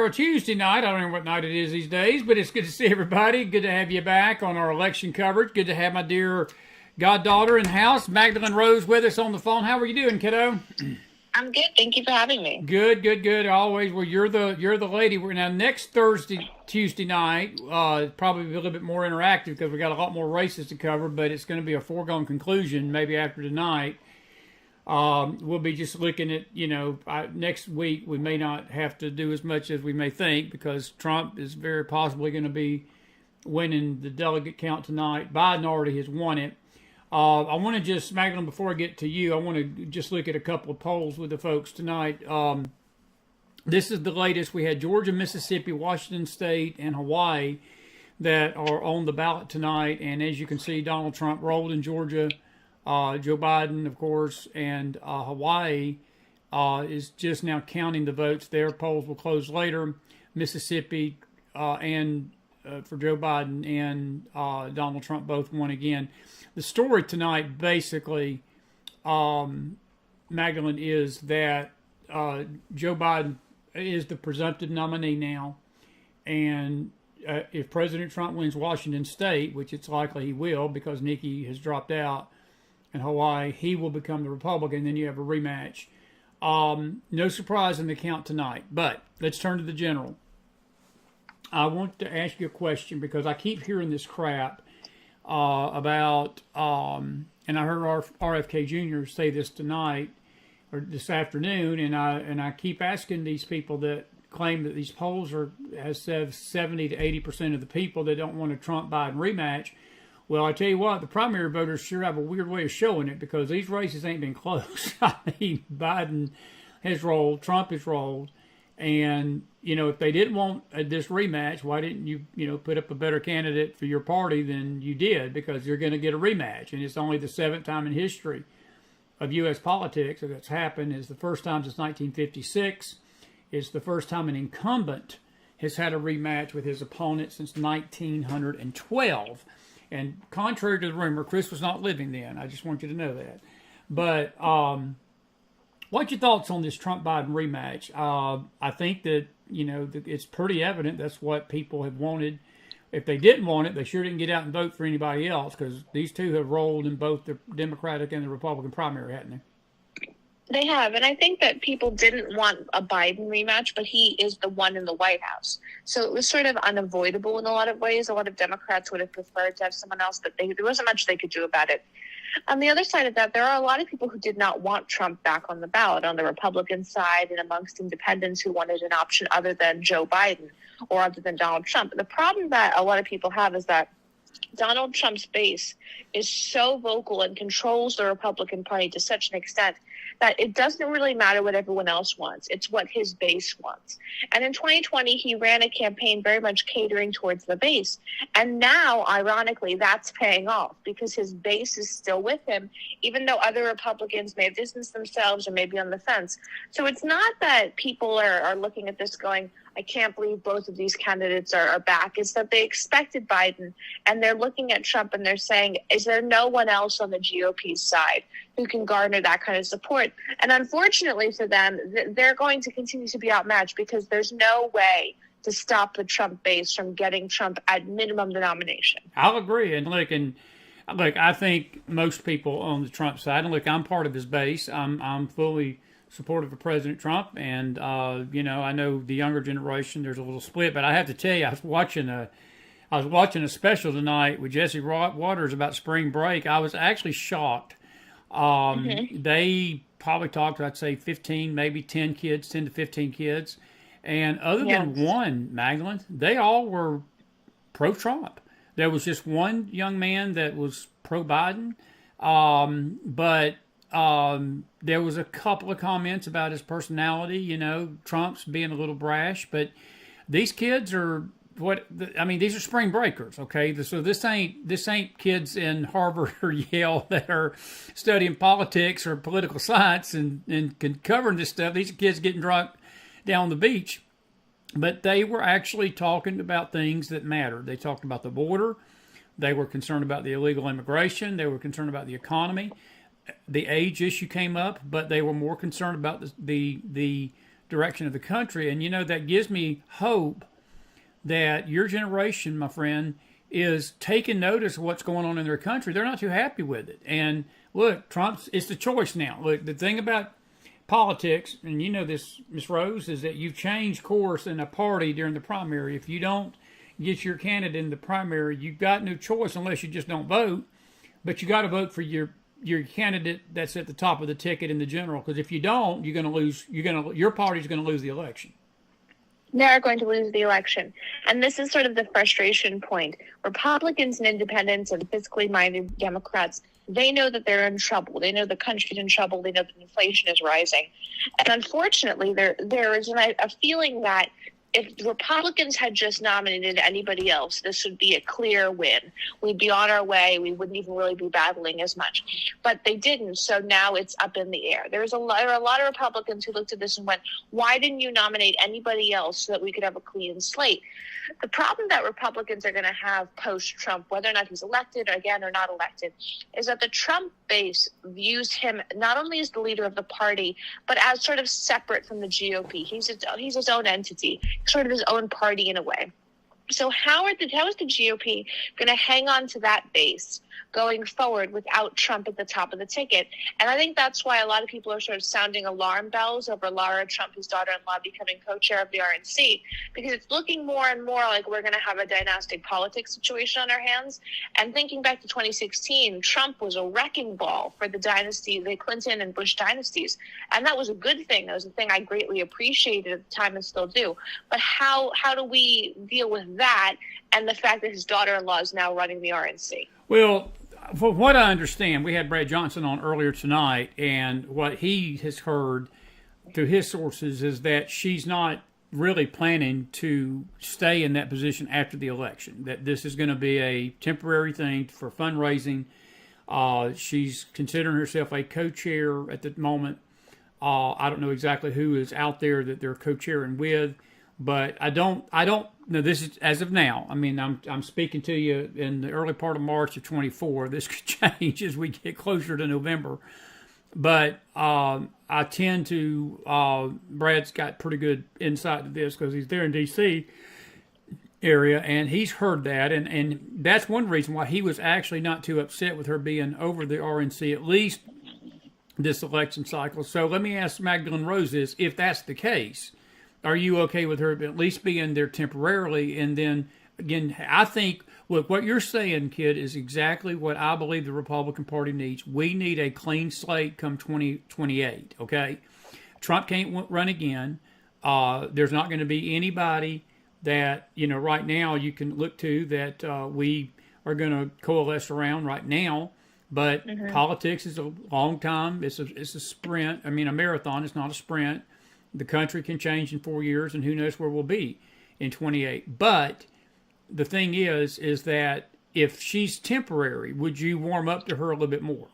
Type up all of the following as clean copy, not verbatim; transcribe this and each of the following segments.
a Tuesday night. I don't know what night it is these days, but it's good to see everybody. Good to have you back on our election coverage. Good to have my dear goddaughter in house, Mahgdalen Rose, with us on the phone. How are you doing, kiddo? I'm good. Thank you for having me. Good. Always. Well, you're the lady. We're now next Tuesday night. Probably a little bit more interactive because we got a lot more races to cover. But it's going to be a foregone conclusion. Maybe after tonight, we'll be just looking at next week. We may not have to do as much as we may think because Trump is very possibly going to be winning the delegate count tonight. Biden already has won it. I want to just, Magdalene, before I get to you, I want to just look at a couple of polls with the folks tonight. This is the latest. We had Georgia, Mississippi, Washington State, and Hawaii that are on the ballot tonight. And as you can see, Donald Trump rolled in Georgia, Joe Biden, of course, and Hawaii is just now counting the votes. Their polls will close later. Mississippi and for Joe Biden and Donald Trump both won again. The story tonight, basically, Magdalene, is that Joe Biden is the presumptive nominee now. And if President Trump wins Washington State, which it's likely he will because Nikki has dropped out, and Hawaii, he will become the Republican. Then you have a rematch. No surprise in the count tonight. But let's turn to the general. I want to ask you a question because I keep hearing this crap about, and I heard RFK Jr. say this tonight or this afternoon, and I keep asking these people that claim that these polls has said 70 to 80% of the people that don't want a Trump-Biden rematch. Well, I tell you what, the primary voters sure have a weird way of showing it because these races ain't been close. I mean, Biden has rolled, Trump has rolled. And, if they didn't want this rematch, why didn't you, put up a better candidate for your party than you did? Because you're going to get a rematch. And it's only the seventh time in history of U.S. politics that that's happened. It's the first time since 1956. It's the first time an incumbent has had a rematch with his opponent since 1912. And contrary to the rumor, Chris was not living then. I just want you to know that. But what's your thoughts on this Trump-Biden rematch? I think that, it's pretty evident that's what people have wanted. If they didn't want it, they sure didn't get out and vote for anybody else because these two have rolled in both the Democratic and the Republican primary, haven't they? They have, and I think that people didn't want a Biden rematch, but he is the one in the White House. So it was sort of unavoidable in a lot of ways. A lot of Democrats would have preferred to have someone else, but there wasn't much they could do about it. On the other side of that, there are a lot of people who did not want Trump back on the ballot on the Republican side and amongst independents who wanted an option other than Joe Biden or other than Donald Trump. The problem that a lot of people have is that Donald Trump's base is so vocal and controls the Republican Party to such an extent that it doesn't really matter what everyone else wants. It's what his base wants. And in 2020, he ran a campaign very much catering towards the base. And now, ironically, that's paying off because his base is still with him, even though other Republicans may have distanced themselves or may be on the fence. So it's not that people are looking at this going, I can't believe both of these candidates are back. It's that they expected Biden, and they're looking at Trump and they're saying, is there no one else on the GOP side who can garner that kind of support? And unfortunately for them, they're going to continue to be outmatched because there's no way to stop the Trump base from getting Trump at minimum the nomination. I'll agree. And look, I think most people on the Trump side, and look, I'm part of his base. I'm fully supportive of President Trump, and I know the younger generation, there's a little split, but I have to tell you, I was watching a special tonight with Jesse Waters about spring break. I was actually shocked. They probably talked to, I'd say 15, maybe 10 to 15 kids, and other than one, Magdalene, they all were pro-Trump. There was just one young man that was pro-Biden, but there was a couple of comments about his personality, Trump's being a little brash, but these kids are these are spring breakers, okay? So this ain't kids in Harvard or Yale that are studying politics or political science and covering this stuff. These are kids getting drunk down the beach. But they were actually talking about things that mattered. They talked about the border. They were concerned about the illegal immigration. They were concerned about the economy. The age issue came up, but they were more concerned about the direction of the country. And, that gives me hope that your generation, my friend, is taking notice of what's going on in their country. They're not too happy with it. And look, it's the choice now. Look, the thing about politics, and you know this, Miss Rose, is that you've changed course in a party during the primary. If you don't get your candidate in the primary, you've got no choice unless you just don't vote. But you got to vote for your candidate that's at the top of the ticket in the general, because if you don't, you're going to lose. Your party's going to lose the election. They're going to lose the election. And this is sort of the frustration point. Republicans and independents and fiscally minded Democrats, they know that they're in trouble. They know the country's in trouble. They know that inflation is rising. And unfortunately, there is a feeling that if Republicans had just nominated anybody else, this would be a clear win. We'd be on our way. We wouldn't even really be battling as much. But they didn't, so now it's up in the air. There are a lot of Republicans who looked at this and went, why didn't you nominate anybody else so that we could have a clean slate? The problem that Republicans are going to have post-Trump, whether or not he's elected again or not elected, is that the Trump base views him not only as the leader of the party, but as sort of separate from the GOP. He's his own entity, sort of his own party in a way. So how is the GOP going to hang on to that base going forward without Trump at the top of the ticket? And I think that's why a lot of people are sort of sounding alarm bells over Lara Trump, his daughter-in-law, becoming co-chair of the RNC, because it's looking more and more like we're going to have a dynastic politics situation on our hands. And thinking back to 2016, Trump was a wrecking ball for the dynasty, the Clinton and Bush dynasties. And that was a good thing. That was a thing I greatly appreciated at the time and still do. But how do we deal with that and the fact that his daughter-in-law is now running the RNC? Well, from what I understand, we had Brad Johnson on earlier tonight, and what he has heard through his sources is that she's not really planning to stay in that position after the election, that this is going to be a temporary thing for fundraising. She's considering herself a co-chair at the moment. I don't know exactly who is out there that they're co-chairing with, but I don't know. This is as of now. I mean, I'm speaking to you in the early part of March of 24. This could change as we get closer to November. But I tend to, Brad's got pretty good insight to this because he's there in D.C. area, and he's heard that. And that's one reason why he was actually not too upset with her being over the RNC, at least this election cycle. So let me ask Mahgdalen Rose this, if that's the case, are you okay with her at least being there temporarily? And then, again, I think, look, what you're saying, kid, is exactly what I believe the Republican Party needs. We need a clean slate come 2028, okay? Trump can't run again. There's not going to be anybody that, right now you can look to that we are going to coalesce around right now. But politics is a long time. It's a sprint. I mean, a marathon. It's not a sprint. The country can change in 4 years, and who knows where we'll be in 28. But the thing is that if she's temporary, would you warm up to her a little bit more?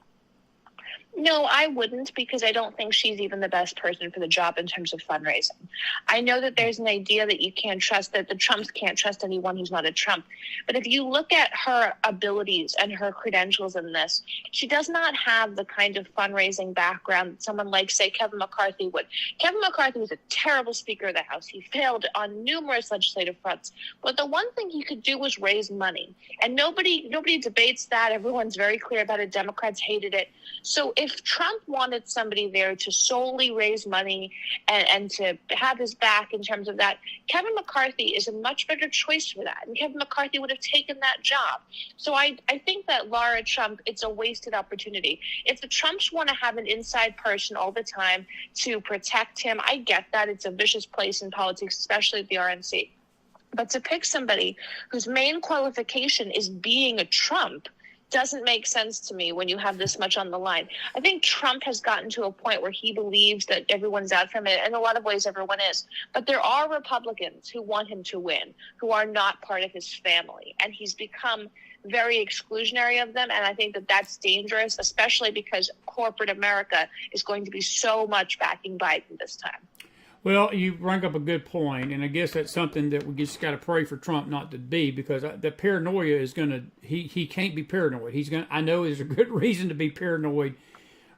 No, I wouldn't, because I don't think she's even the best person for the job in terms of fundraising. I know that there's an idea that you can't trust, that the Trumps can't trust anyone who's not a Trump. But if you look at her abilities and her credentials in this, she does not have the kind of fundraising background that someone like, say, Kevin McCarthy would. Kevin McCarthy was a terrible Speaker of the House. He failed on numerous legislative fronts. But the one thing he could do was raise money. And nobody debates that. Everyone's very clear about it. Democrats hated it. So if Trump wanted somebody there to solely raise money and to have his back in terms of that, Kevin McCarthy is a much better choice for that. And Kevin McCarthy would have taken that job. So I think that Lara Trump, it's a wasted opportunity. If the Trumps want to have an inside person all the time to protect him, I get that. It's a vicious place in politics, especially at the RNC. But to pick somebody whose main qualification is being a Trump doesn't make sense to me when you have this much on the line. I think Trump has gotten to a point where he believes that everyone's out for him. In a lot of ways, everyone is. But there are Republicans who want him to win, who are not part of his family. And he's become very exclusionary of them. And I think that that's dangerous, especially because corporate America is going to be so much backing Biden this time. Well, you bring up a good point, and I guess that's something that we just got to pray for Trump not to be, because the paranoia is going to, he can't be paranoid. I know there's a good reason to be paranoid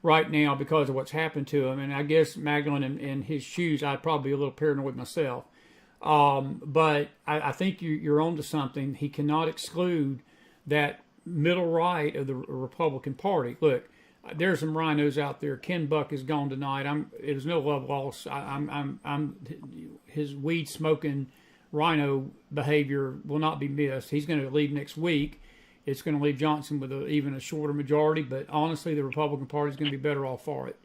right now because of what's happened to him. And I guess Magdalene in his shoes, I'd probably be a little paranoid myself. But I think you're onto something. He cannot exclude that middle right of the Republican Party. Look, there's some rhinos out there. Ken Buck is gone tonight. It was no love lost. His weed smoking rhino behavior will not be missed. He's going to leave next week. It's going to leave Johnson with even a shorter majority. But honestly, the Republican Party is going to be better off for it.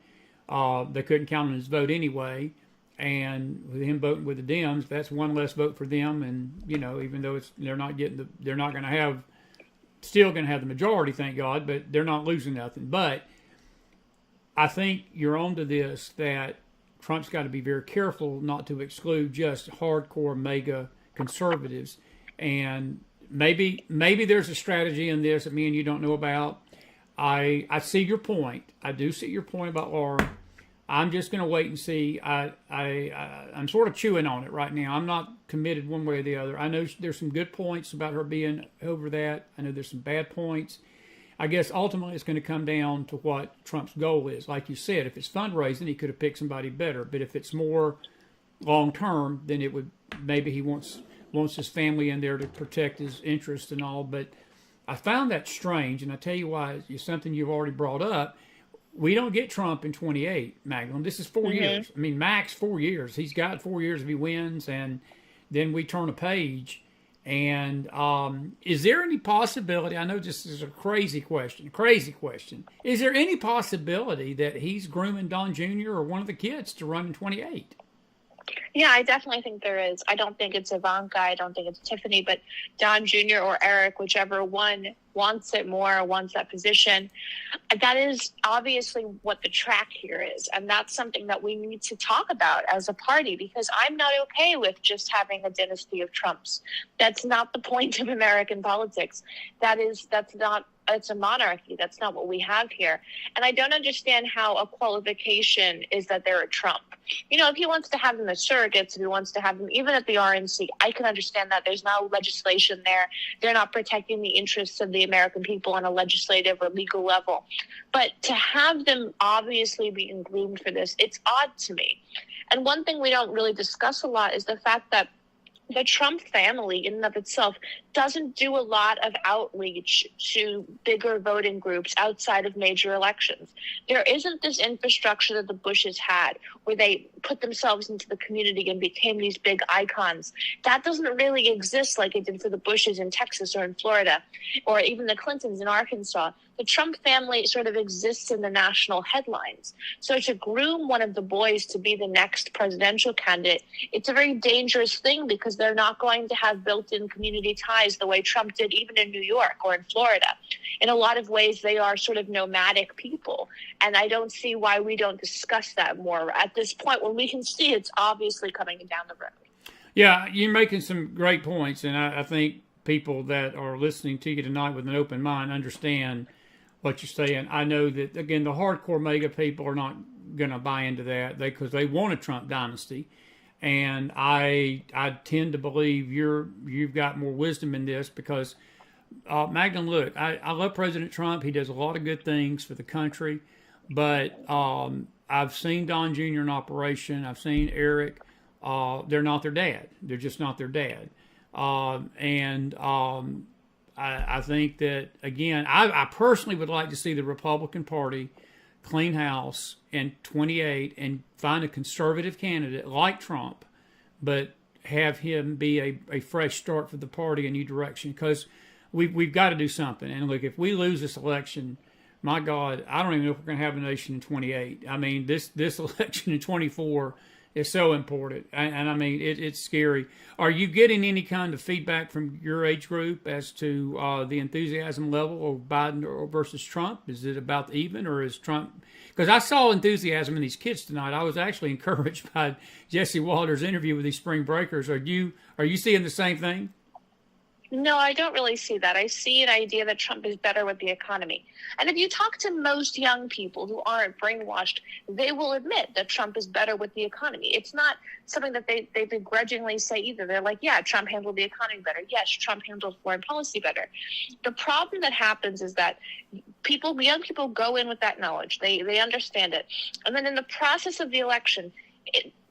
They couldn't count on his vote anyway. And with him voting with the Dems, that's one less vote for them. And even though they're not going to have, still going to have the majority, thank God. But they're not losing nothing. But I think you're on to this, that Trump's got to be very careful not to exclude just hardcore mega conservatives. And maybe there's a strategy in this that me and you don't know about. I see your point. I do see your point about Laura. I'm just going to wait and see. I'm sort of chewing on it right now. I'm not committed one way or the other. I know there's some good points about her being over that. I know there's some bad points. I guess ultimately it's going to come down to what Trump's goal is. Like you said, if it's fundraising, he could have picked somebody better. But if it's more long term, then it would, maybe he wants his family in there to protect his interests and all. But I found that strange, and I tell you why. It's something you've already brought up. We don't get Trump in 28, Magdalene. This is 4 years. I mean, max 4 years. He's got 4 years if he wins, and then we turn a page. And is there any possibility, I know this is a crazy question. Is there any possibility that he's grooming Don Jr. or one of the kids to run in 28? Yeah, I definitely think there is. I don't think it's Ivanka. I don't think it's Tiffany, but Don Jr. or Eric, whichever one wants it more, wants that position. That is obviously what the track here is. And that's something that we need to talk about as a party, because I'm not okay with just having a dynasty of Trumps. That's not the point of American politics. It's a monarchy. That's not what we have here. And I don't understand how a qualification is that they're a Trump. If he wants to have them as surrogates, if he wants to have them even at the RNC, I can understand that. There's no legislation there. They're not protecting the interests of the American people on a legislative or legal level. But to have them obviously being groomed for this, it's odd to me. And one thing we don't really discuss a lot is the fact that the Trump family in and of itself doesn't do a lot of outreach to bigger voting groups outside of major elections. There isn't this infrastructure that the Bushes had where they put themselves into the community and became these big icons. That doesn't really exist like it did for the Bushes in Texas or in Florida, or even the Clintons in Arkansas. The Trump family sort of exists in the national headlines. So to groom one of the boys to be the next presidential candidate, it's a very dangerous thing, because they're not going to have built-in community ties the way Trump did, even in New York or in Florida. In a lot of ways, they are sort of nomadic people. And I don't see why we don't discuss that more at this point when we can see it's obviously coming down the road. Yeah, you're making some great points. And I think people that are listening to you tonight with an open mind understand what you're saying. I know that, again, the hardcore mega people are not going to buy into that because they want a Trump dynasty. And I tend to believe you've got more wisdom in this, because Magdalene, look, I love President Trump. He does a lot of good things for the country, but I've seen Don Jr. in operation. I've seen Eric. They're not their dad. They're just not their dad. I think that, again, I personally would like to see the Republican Party clean house in 28 and find a conservative candidate like Trump, but have him be a fresh start for the party, a new direction, because we've got to do something. And look, if we lose this election, my God, I don't even know if we're going to have a nation in 28. I mean, this election in 24 is so important. And I mean, it's scary. Are you getting any kind of feedback from your age group as to the enthusiasm level of Biden versus Trump? Is it about even, or is Trump? Because I saw enthusiasm in these kids tonight. I was actually encouraged by Jesse Walter's interview with these spring breakers. Are you seeing the same thing? No, I don't really see that. I see an idea that Trump is better with the economy. And if you talk to most young people who aren't brainwashed, they will admit that Trump is better with the economy. It's not something that they begrudgingly say either. They're like, yeah, Trump handled the economy better. Yes, Trump handled foreign policy better. The problem that happens is that young people go in with that knowledge. They understand it. And then in the process of the election,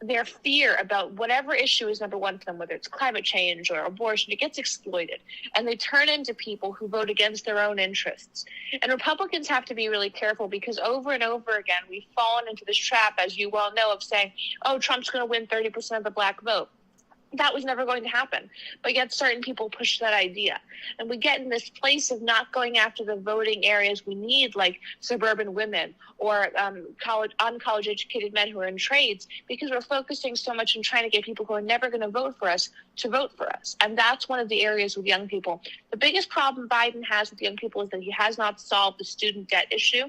their fear about whatever issue is number one for them, whether it's climate change or abortion, it gets exploited. And they turn into people who vote against their own interests. And Republicans have to be really careful because over and over again, we've fallen into this trap, as you well know, of saying, oh, Trump's going to win 30% of the black vote. That was never going to happen. But yet certain people push that idea. And we get in this place of not going after the voting areas we need, like suburban women or college educated men who are in trades, because we're focusing so much on trying to get people who are never going to vote for us to vote for us. And that's one of the areas with young people. The biggest problem Biden has with young people is that he has not solved the student debt issue.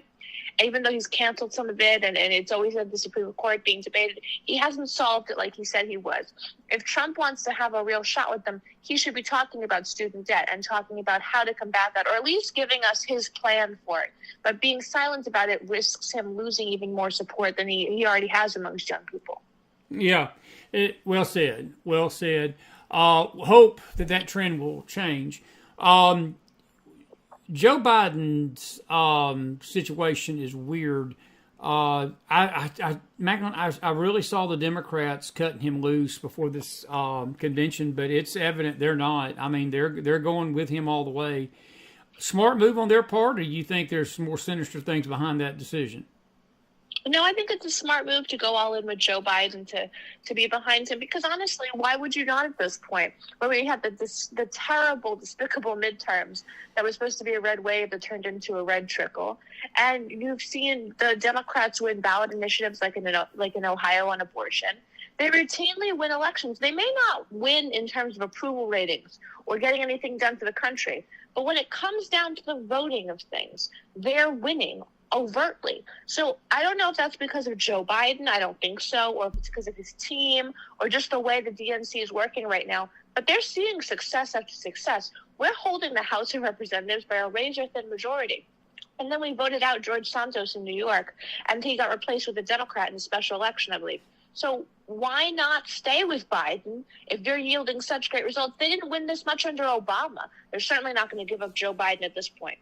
Even though he's canceled some of it and it's always at the Supreme Court being debated, he hasn't solved it like he said he was. If Trump wants to have a real shot with them, he should be talking about student debt and talking about how to combat that, or at least giving us his plan for it. But being silent about it risks him losing even more support than he already has amongst young people. Yeah, well said. Well said. Hope that trend will change. Joe Biden's situation is weird. I really saw the Democrats cutting him loose before this convention, but it's evident they're not. I mean, they're going with him all the way. Smart move on their part, or do you think there's some more sinister things behind that decision? No, I think it's a smart move to go all in with Joe Biden, to be behind him, because honestly, why would you not at this point? When we had the terrible, despicable midterms that was supposed to be a red wave that turned into a red trickle, and you've seen the Democrats win ballot initiatives like in Ohio on abortion. They routinely win elections. They may not win in terms of approval ratings or getting anything done for the country, but when it comes down to the voting of things, they're winning overtly. So I don't know if that's because of Joe Biden. I don't think so. Or if it's because of his team or just the way the DNC is working right now. But they're seeing success after success. We're holding the House of Representatives by a razor-thin majority. And then we voted out George Santos in New York, and he got replaced with a Democrat in a special election, I believe. So why not stay with Biden if they're yielding such great results? They didn't win this much under Obama. They're certainly not going to give up Joe Biden at this point.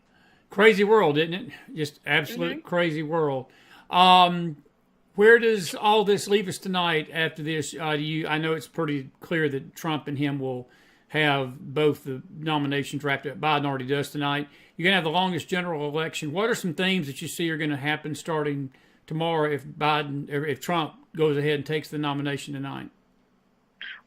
Crazy world, isn't it? Just absolute crazy world. Where does all this leave us tonight after this? I know it's pretty clear that Trump and him will have both the nominations wrapped up. Biden already does tonight. You're going to have the longest general election. What are some themes that you see are going to happen starting tomorrow if Trump goes ahead and takes the nomination tonight?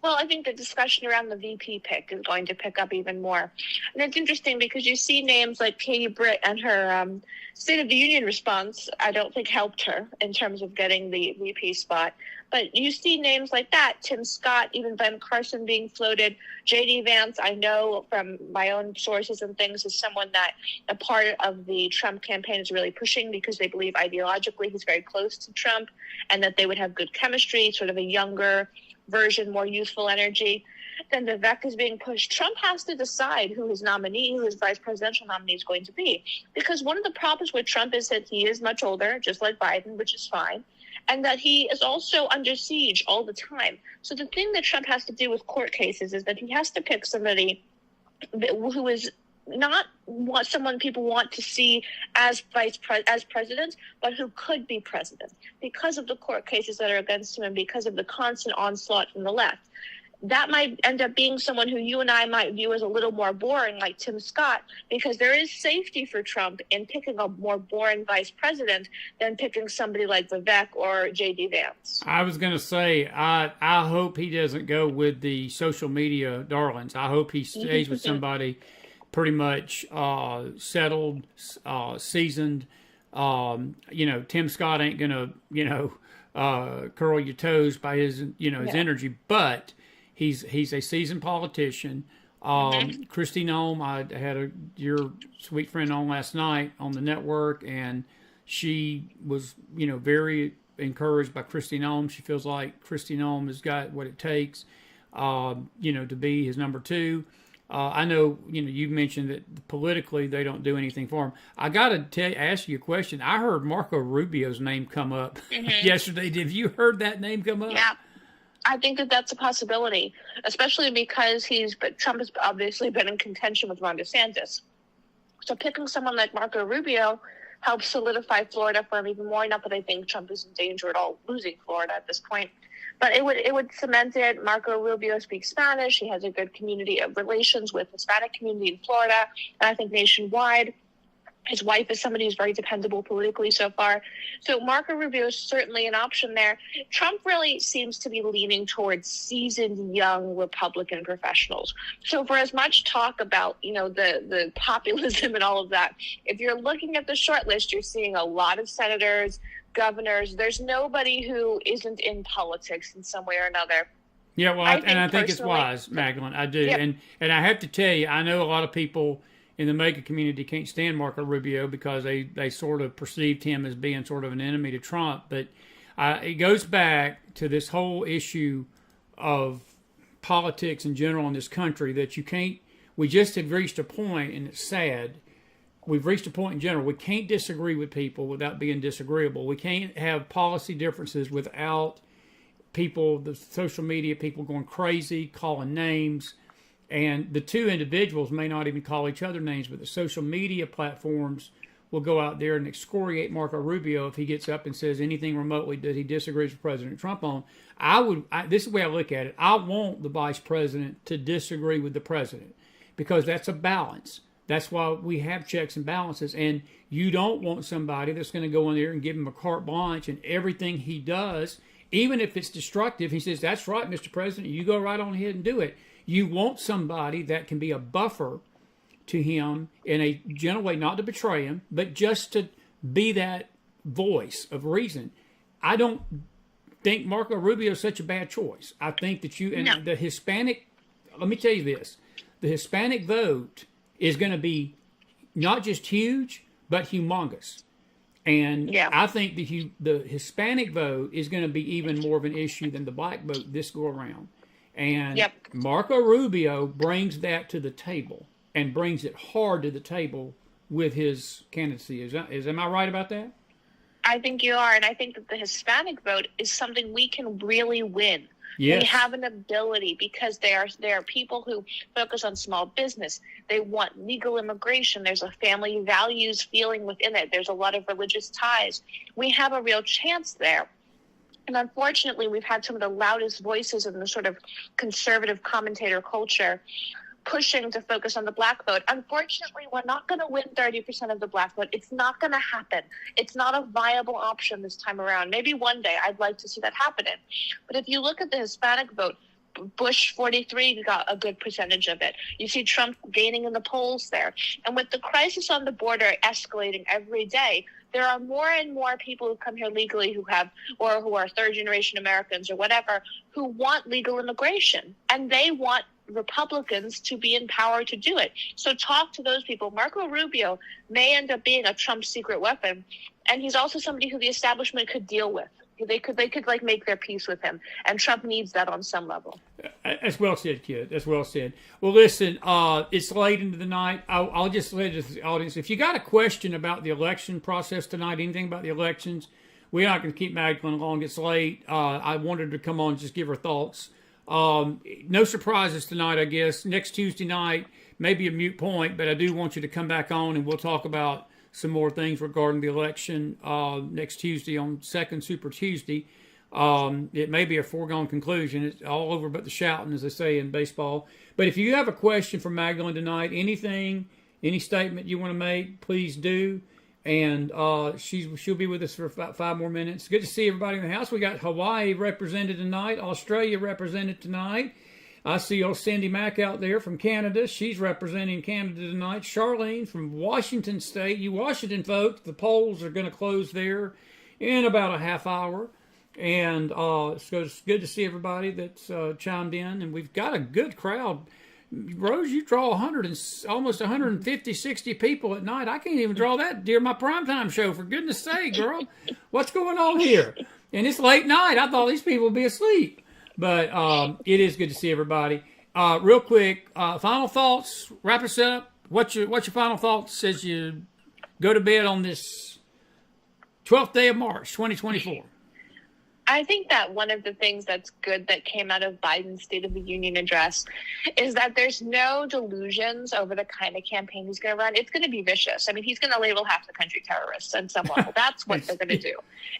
Well, I think the discussion around the VP pick is going to pick up even more. And it's interesting because you see names like Katie Britt, and her State of the Union response, I don't think helped her in terms of getting the VP spot. But you see names like that, Tim Scott, even Ben Carson being floated. J.D. Vance, I know from my own sources and things, is someone that a part of the Trump campaign is really pushing because they believe ideologically he's very close to Trump and that they would have good chemistry, sort of a younger version, more youthful energy. Then Vivek is being pushed. Trump has to decide who his vice presidential nominee is going to be. Because one of the problems with Trump is that he is much older, just like Biden, which is fine, and that he is also under siege all the time. So the thing that Trump has to do with court cases is that he has to pick somebody who is not someone people want to see as president, but who could be president because of the court cases that are against him and because of the constant onslaught from the left. That might end up being someone who you and I might view as a little more boring, like Tim Scott, because there is safety for Trump in picking a more boring vice president than picking somebody like Vivek or J.D. Vance. I was going to say, I hope he doesn't go with the social media darlings. I hope he stays with somebody pretty much settled, seasoned. Tim Scott ain't going to, curl your toes by his energy, but he's a seasoned politician. Kristi Noem, I had your sweet friend on last night on the network, and she was, very encouraged by Kristi Noem. She feels like Kristi Noem has got what it takes, to be his number two. I know, you mentioned that politically they don't do anything for him. I got to ask you a question. I heard Marco Rubio's name come up yesterday. Have you heard that name come up? Yeah. I think that that's a possibility, especially because Trump has obviously been in contention with Ron DeSantis. So picking someone like Marco Rubio helps solidify Florida for him even more. Not that I think Trump is in danger at all losing Florida at this point, but it would cement it. Marco Rubio speaks Spanish. He has a good community of relations with the Hispanic community in Florida, and I think nationwide. His wife is somebody who's very dependable politically so far. So Marco Rubio is certainly an option there. Trump really seems to be leaning towards seasoned young Republican professionals. So for as much talk about, the populism and all of that, if you're looking at the short list, you're seeing a lot of senators, governors. There's nobody who isn't in politics in some way or another. Yeah, well, I think it's wise, Mahgdalen. I do. Yep. And I have to tell you, I know a lot of people in the MAGA community can't stand Marco Rubio because they sort of perceived him as being sort of an enemy to Trump. But it goes back to this whole issue of politics in general in this country that we just have reached a point, and it's sad, we've reached a point in general, we can't disagree with people without being disagreeable. We can't have policy differences without the social media people going crazy, calling names. And the two individuals may not even call each other names, but the social media platforms will go out there and excoriate Marco Rubio if he gets up and says anything remotely that he disagrees with President Trump on. This is the way I look at it. I want the vice president to disagree with the president because that's a balance. That's why we have checks and balances. And you don't want somebody that's going to go in there and give him a carte blanche and everything he does, even if it's destructive, he says, that's right, Mr. President, you go right on ahead and do it. You want somebody that can be a buffer to him in a gentle way, not to betray him, but just to be that voice of reason. I don't think Marco Rubio is such a bad choice. I think that the Hispanic, let me tell you this, the Hispanic vote is going to be not just huge, but humongous. And I think the Hispanic vote is going to be even more of an issue than the black vote this go around. And Marco Rubio brings that to the table and brings it hard to the table with his candidacy. Am I right about that? I think you are. And I think that the Hispanic vote is something we can really win. Yes. We have an ability because there are people who focus on small business. They want legal immigration. There's a family values feeling within it. There's a lot of religious ties. We have a real chance there. And unfortunately, we've had some of the loudest voices in the sort of conservative commentator culture pushing to focus on the black vote. Unfortunately, we're not going to win 30% of the black vote. It's not going to happen. It's not a viable option this time around. Maybe one day I'd like to see that happening. But if you look at the Hispanic vote, Bush 43 got a good percentage of it. You see Trump gaining in the polls there. And with the crisis on the border escalating every day, there are more and more people who come here legally who are third-generation Americans or whatever who want legal immigration. And they want Republicans to be in power to do it. So talk to those people. Marco Rubio may end up being a Trump secret weapon. And he's also somebody who the establishment could deal with. They could like make their peace with him, and Trump needs that on some level. That's well said, kid. That's well said. Well, listen, it's late into the night. I'll just let the audience, if you got a question about the election process tonight, anything about the elections, we're not going to keep Mahgdalen long. It's late. I wanted to come on and just give her thoughts. No surprises tonight, I guess. Next Tuesday night, maybe a moot point, but I do want you to come back on and we'll talk about some more things regarding the election next Tuesday on Second Super Tuesday. It may be a foregone conclusion. It's all over but the shouting, as they say in baseball. But if you have a question for Mahgdalen tonight, any statement you want to make, please do. And she'll be with us for about 5 more minutes. Good to see everybody in the house. We got Hawaii represented tonight, Australia represented tonight. I see old Cindy Mack out there from Canada. She's representing Canada tonight. Charlene from Washington State. You Washington folks, the polls are going to close there in about a half hour. And so it's good to see everybody that's chimed in. And we've got a good crowd. Rose, you draw almost 150, 60 people at night. I can't even draw that during my primetime show, for goodness sake, girl. What's going on here? And it's late night. I thought these people would be asleep. But it is good to see everybody. real quick, final thoughts. Wrap us up. What's your final thoughts as you go to bed on this 12th day of March, 2024? I think that one of the things that's good that came out of Biden's State of the Union address is that there's no delusions over the kind of campaign he's going to run. It's going to be vicious. I mean, he's going to label half the country terrorists on some level. That's what they're going to do.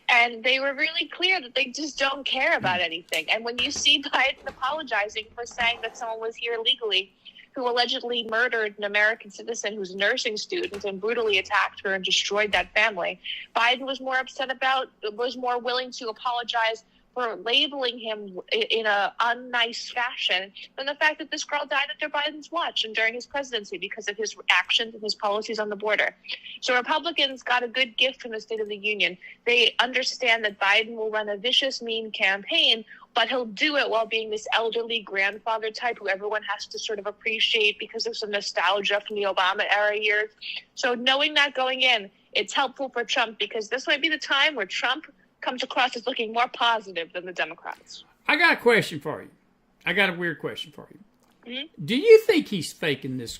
And they were really clear that they just don't care about anything. And when you see Biden apologizing for saying that someone was here illegally, who allegedly murdered an American citizen who's a nursing student and brutally attacked her and destroyed that family, Biden was more willing to apologize for labeling him in a unnice fashion than the fact that this girl died under Biden's watch and during his presidency because of his actions and his policies on the border. So Republicans got a good gift from the State of the Union. They understand that Biden will run a vicious, mean campaign, but he'll do it while being this elderly grandfather type who everyone has to sort of appreciate because of some nostalgia from the Obama era years. So knowing that going in, it's helpful for Trump because this might be the time where Trump comes across as looking more positive than the Democrats. I got a question for you. I got a weird question for you. Mm-hmm. Do you think he's faking this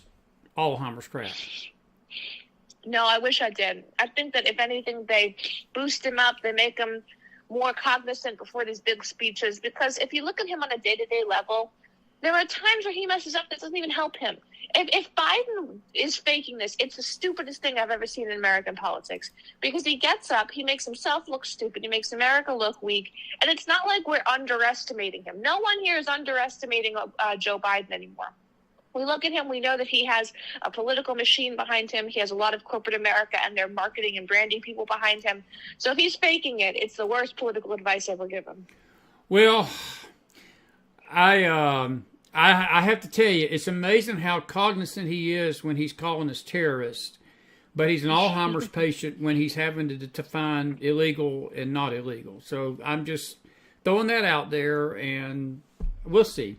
Alzheimer's crap? No, I wish I did. I think that if anything, they boost him up, they make him more cognizant before these big speeches, because if you look at him on a day-to-day level, there are times where he messes up that doesn't even help him. If Biden is faking this, it's the stupidest thing I've ever seen in American politics, because he gets up, he makes himself look stupid, he makes America look weak, and it's not like we're underestimating him. No one here is underestimating Joe Biden anymore. We look at him, we know that he has a political machine behind him. He has a lot of corporate America and their marketing and branding people behind him. So if he's faking it, it's the worst political advice ever given. Well, I have to tell you, it's amazing how cognizant he is when he's calling us terrorists, but he's an Alzheimer's patient when he's having to define illegal and not illegal. So I'm just throwing that out there, and we'll see.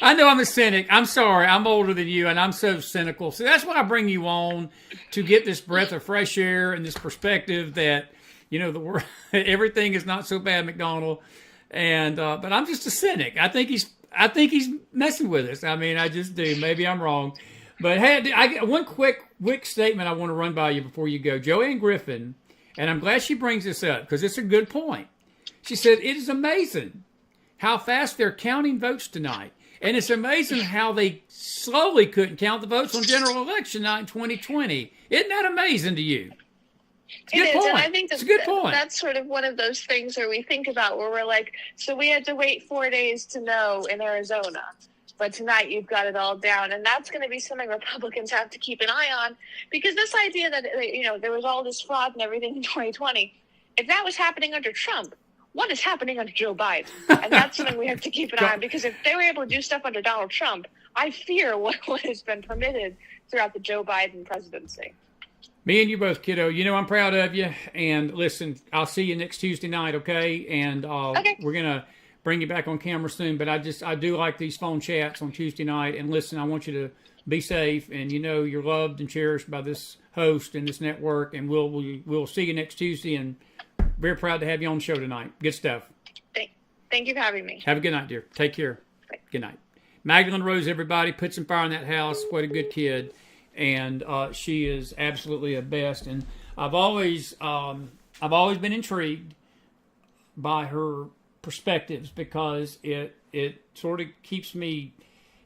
I know I'm a cynic. I'm sorry. I'm older than you, and I'm so cynical. So that's why I bring you on, to get this breath of fresh air and this perspective that, you know, the world, everything is not so bad, McDonald. And but I'm just a cynic. I think he's messing with us. I mean, I just do. Maybe I'm wrong. But hey, I get one quick statement I want to run by you before you go. Joanne Griffin, and I'm glad she brings this up because it's a good point. She said, it is amazing how fast they're counting votes tonight. And it's amazing how they slowly couldn't count the votes on general election night in 2020. Isn't that amazing to you? It's a good point. And I think it's a good point. That's sort of one of those things where we think about where we're like, so we had to wait 4 days to know in Arizona, but tonight you've got it all down. And that's going to be something Republicans have to keep an eye on, because this idea that, you know, there was all this fraud and everything in 2020, if that was happening under Trump, what is happening under Joe Biden? And that's something we have to keep an eye on, because if they were able to do stuff under Donald Trump, I fear what has been permitted throughout the Joe Biden presidency. Me and you both, kiddo. You know I'm proud of you. And listen, I'll see you next Tuesday night, okay? And okay. We're going to bring you back on camera soon. But I do like these phone chats on Tuesday night. And listen, I want you to be safe. And you know you're loved and cherished by this host and this network. And we'll see you next Tuesday. And very proud to have you on the show tonight. Good stuff. Thank you for having me. Have a good night, dear. Take care. Bye. Good night. Magdalene Rose, everybody. Put some fire in that house. What a good kid. And she is absolutely a best. And I've always been intrigued by her perspectives, because it sort of keeps me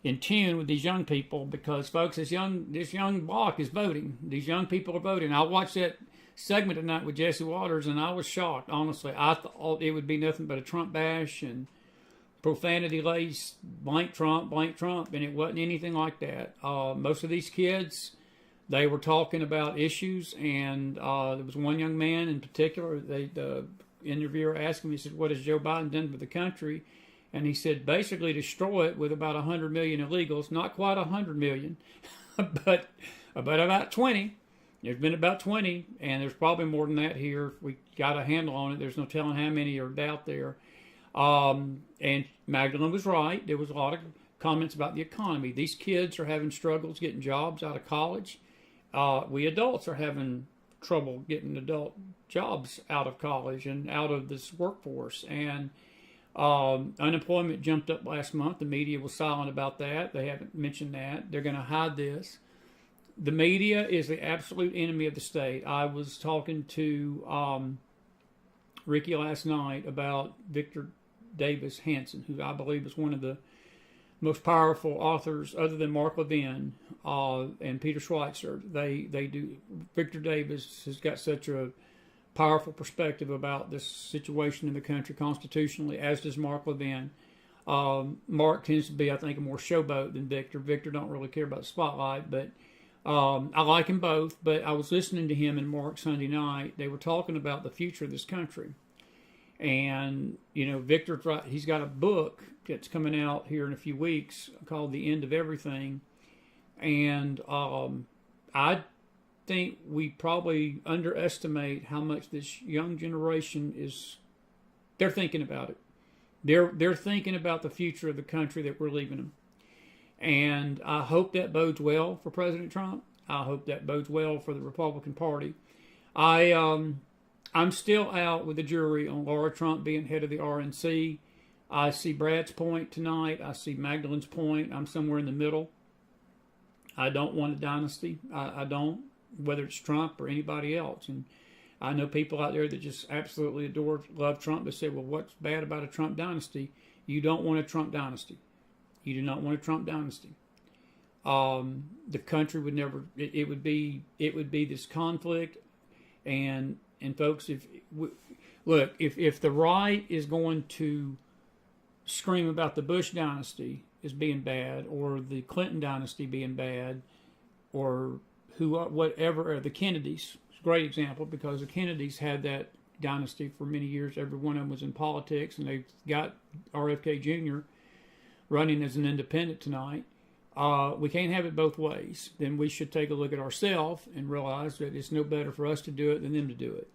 in tune with these young people, because folks, this young block is voting. These young people are voting. I watched that segment tonight with Jesse Waters, and I was shocked, honestly. I thought it would be nothing but a Trump bash and profanity laced blank Trump, and it wasn't anything like that. Most of these kids, they were talking about issues, and there was one young man in particular, the interviewer asked him, he said, what has Joe Biden done for the country? And he said, basically destroy it with about 100 million illegals. Not quite 100 million, but about 20. There's been about 20, and there's probably more than that here. We got a handle on it. There's no telling how many are out there. And Magdalene was right. There was a lot of comments about the economy. These kids are having struggles getting jobs out of college. We adults are having trouble getting adult jobs out of college and out of this workforce. And Unemployment jumped up last month. The media was silent about that. They haven't mentioned that. They're going to hide this. The media is the absolute enemy of the state. I was talking to Ricky last night about Victor Davis Hanson, who I believe is one of the most powerful authors other than Mark Levin and Peter Schweitzer. They do. Victor Davis has got such a powerful perspective about this situation in the country constitutionally, as does Mark Levin. Mark tends to be, I think, a more showboat than Victor. Victor don't really care about the spotlight, but I like them both. But I was listening to him and Mark Sunday night. They were talking about the future of this country. And, Victor's right. He's got a book that's coming out here in a few weeks called The End of Everything. And I think we probably underestimate how much this young generation they're thinking about it. They're thinking about the future of the country that we're leaving them. And I hope that bodes well for President Trump. I hope that bodes well for the Republican Party. I'm still out with the jury on Laura Trump being head of the RNC. I see Brad's point tonight. I see Mahgdalen's point. I'm somewhere in the middle. I don't want a dynasty. I don't, whether it's Trump or anybody else. And I know people out there that just absolutely love Trump. They say, well, what's bad about a Trump dynasty? You don't want a Trump dynasty. You do not want a Trump dynasty. The country would never. It would be this conflict, and folks, if the right is going to scream about the Bush dynasty as being bad, or the Clinton dynasty being bad, or whatever, or the Kennedys, it's a great example because the Kennedys had that dynasty for many years. Every one of them was in politics, and they've got RFK Jr. running as an independent tonight. We can't have it both ways. Then we should take a look at ourselves and realize that it's no better for us to do it than them to do it.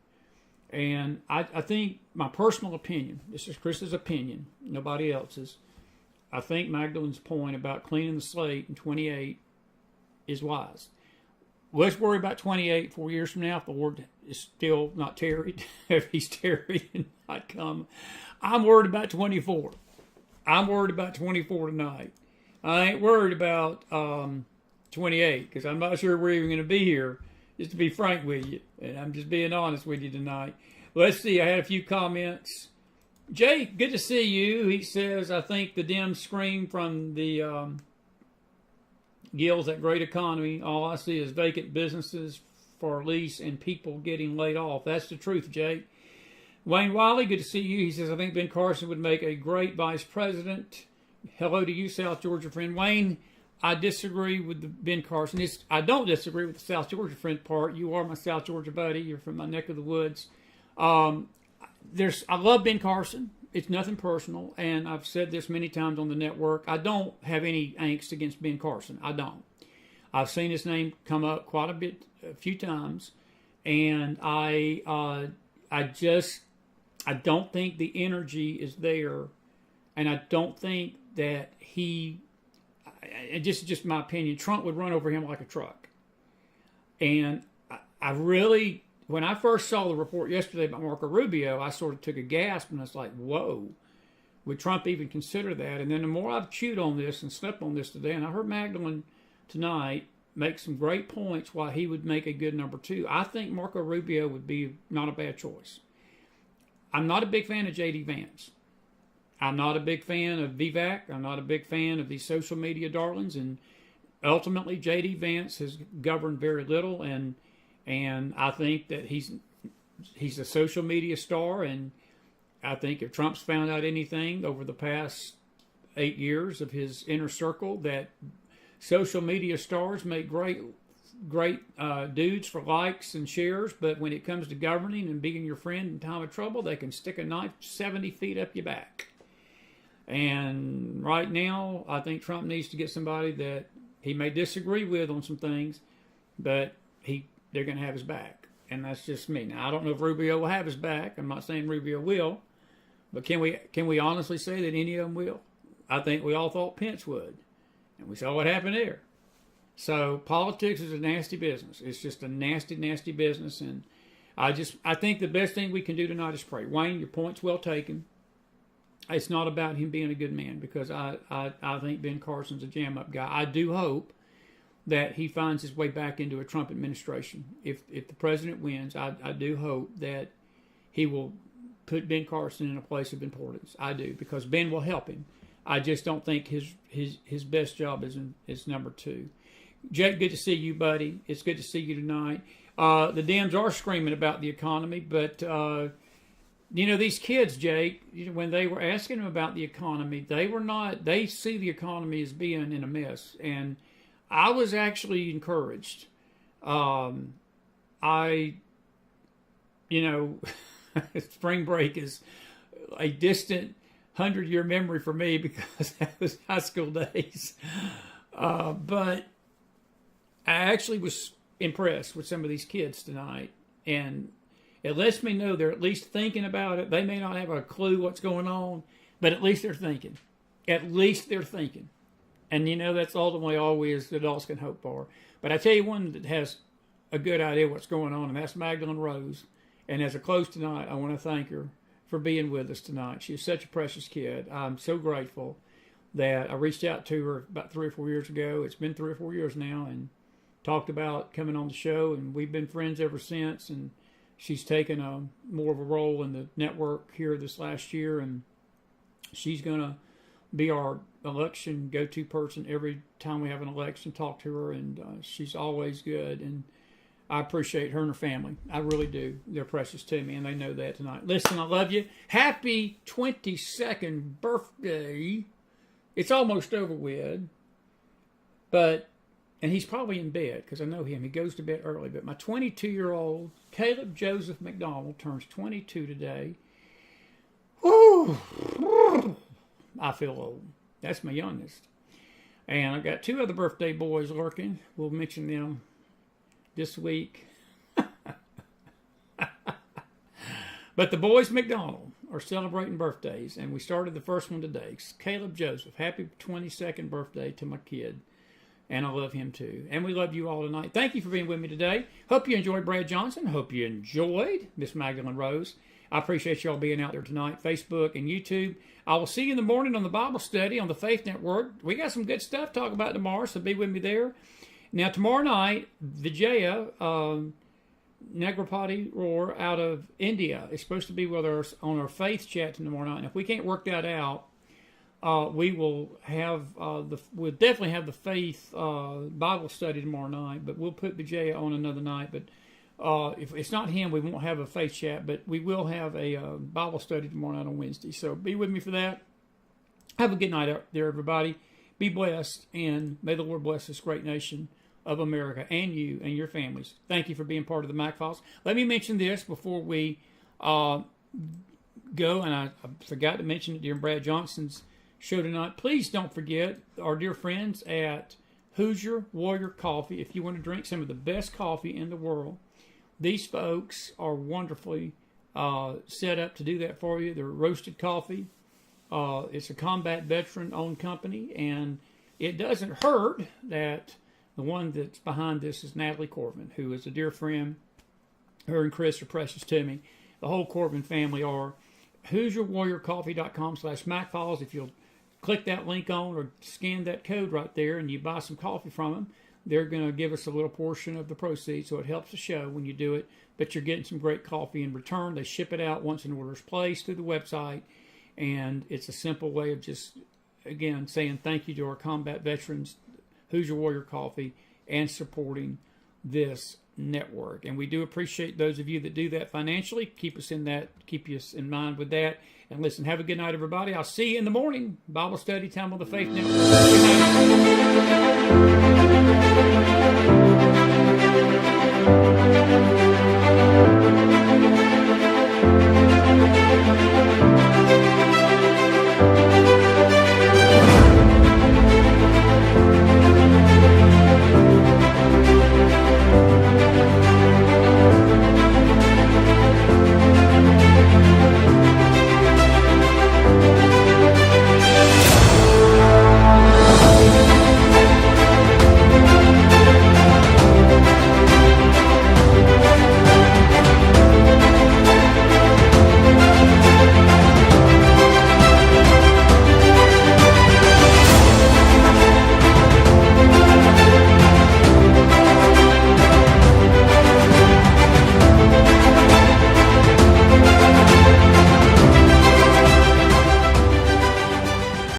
And I think my personal opinion, this is Chris's opinion, nobody else's, I think Mahgdalen's point about cleaning the slate in 28 is wise. Let's worry about 28 4 years from now if the Lord is still not tarried, if he's tarried and not come. I'm worried about 24. I'm worried about 24 tonight. I ain't worried about 28 because I'm not sure we're even going to be here, just to be frank with you. And I'm just being honest with you tonight. Let's see. I had a few comments. Jay, good to see you. He says, I think the Dems scream from the gills at great economy. All I see is vacant businesses for lease and people getting laid off. That's the truth, Jay. Wayne Wiley, good to see you. He says, I think Ben Carson would make a great vice president. Hello to you, South Georgia friend. Wayne, I disagree with the Ben Carson. I don't disagree with the South Georgia friend part. You are my South Georgia buddy. You're from my neck of the woods. I love Ben Carson. It's nothing personal, and I've said this many times on the network. I don't have any angst against Ben Carson. I don't. I've seen his name come up quite a few times, and I don't think the energy is there, and I don't think that just my opinion, Trump would run over him like a truck. And I really, when I first saw the report yesterday about Marco Rubio, I sort of took a gasp and I was like, whoa, would Trump even consider that? And then the more I've chewed on this and slept on this today, and I heard Mahgdalen tonight make some great points why he would make a good number two. I think Marco Rubio would be not a bad choice. I'm not a big fan of J.D. Vance. I'm not a big fan of VVAC. I'm not a big fan of these social media darlings. And ultimately, J.D. Vance has governed very little. And I think that he's a social media star. And I think if Trump's found out anything over the past 8 years of his inner circle, that social media stars make great dudes for likes and shares. But when it comes to governing and being your friend in time of trouble, they can stick a knife 70 feet up your back. And right now, I think Trump needs to get somebody that he may disagree with on some things, but they're going to have his back. And that's just me. Now, I don't know if Rubio will have his back. I'm not saying Rubio will, but can we honestly say that any of them will? I think we all thought Pence would, and we saw what happened there. So politics is a nasty business. It's just a nasty, nasty business, and I think the best thing we can do tonight is pray. Wayne, your point's well taken. it's not about him being a good man, because I think Ben Carson's a jam-up guy. I do hope that he finds his way back into a Trump administration. If the president wins, I do hope that he will put Ben Carson in a place of importance. I do, because Ben will help him. I just don't think his best job is number 2. Jake, good to see you, buddy. It's good to see you tonight. The Dems are screaming about the economy, but these kids, Jake, when they were asking them about the economy, they see the economy as being in a mess. And I was actually encouraged. Spring break is a distant 100-year memory for me, because that was high school days. But I actually was impressed with some of these kids tonight, and it lets me know they're at least thinking about it. They may not have a clue what's going on, but at least they're thinking. At least they're thinking. And that's ultimately all we as adults can hope for. But I tell you one that has a good idea what's going on, and that's Mahgdalen Rose. And as a close tonight, I want to thank her for being with us tonight. She's such a precious kid. I'm so grateful that I reached out to her about 3 or 4 years ago. It's been 3 or 4 years now, and talked about coming on the show, and we've been friends ever since. And she's taken more of a role in the network here this last year, and she's going to be our election go-to person every time we have an election. Talk to her, and she's always good, and I appreciate her and her family. I really do. They're precious to me, and they know that tonight. Listen, I love you. Happy 22nd birthday. It's almost over with, and he's probably in bed, because I know him. He goes to bed early. But my 22-year-old Caleb Joseph McDonald turns 22 today. Woo! I feel old. That's my youngest. And I've got 2 other birthday boys lurking. We'll mention them this week. But the boys McDonald are celebrating birthdays, and we started the first one today. Caleb Joseph, happy 22nd birthday to my kid. And I love him too. And we love you all tonight. Thank you for being with me today. Hope you enjoyed Brad Johnson. Hope you enjoyed Miss Mahgdalen Rose. I appreciate y'all being out there tonight, Facebook and YouTube. I will see you in the morning on the Bible study on the Faith Network. We got some good stuff to talk about tomorrow, so be with me there. Now, tomorrow night, Vijaya Nagrapati Roar out of India is supposed to be with us on our Faith Chat tomorrow night. And if we can't work that out, we will have we'll definitely have the Faith Bible study tomorrow night, but we'll put Vijaya on another night. But if it's not him, we won't have a Faith Chat, but we will have a Bible study tomorrow night on Wednesday. So be with me for that. Have a good night out there, everybody. Be blessed, and may the Lord bless this great nation of America and you and your families. Thank you for being part of the McFiles. Let me mention this before we go, and I forgot to mention it during Brad Johnson's show tonight. Please don't forget our dear friends at Hoosier Warrior Coffee. If you want to drink some of the best coffee in the world, these folks are wonderfully set up to do that for you. They're roasted coffee. It's a combat veteran-owned company, and it doesn't hurt that the one that's behind this is Natalie Corbin, who is a dear friend. Her and Chris are precious to me. The whole Corbin family are. HoosierWarriorCoffee.com/MacFiles. If you'll click that link on or scan that code right there and you buy some coffee from them, they're going to give us a little portion of the proceeds, so it helps the show when you do it. But you're getting some great coffee in return. They ship it out once an order is placed through the website, and it's a simple way of just, again, saying thank you to our combat veterans, Hoosier Warrior Coffee, and supporting this network. And we do appreciate those of you that do that financially. Keep us in mind with that. And listen, have a good night, everybody. I'll see you in the morning. Bible study time on the Faith Network. Good night.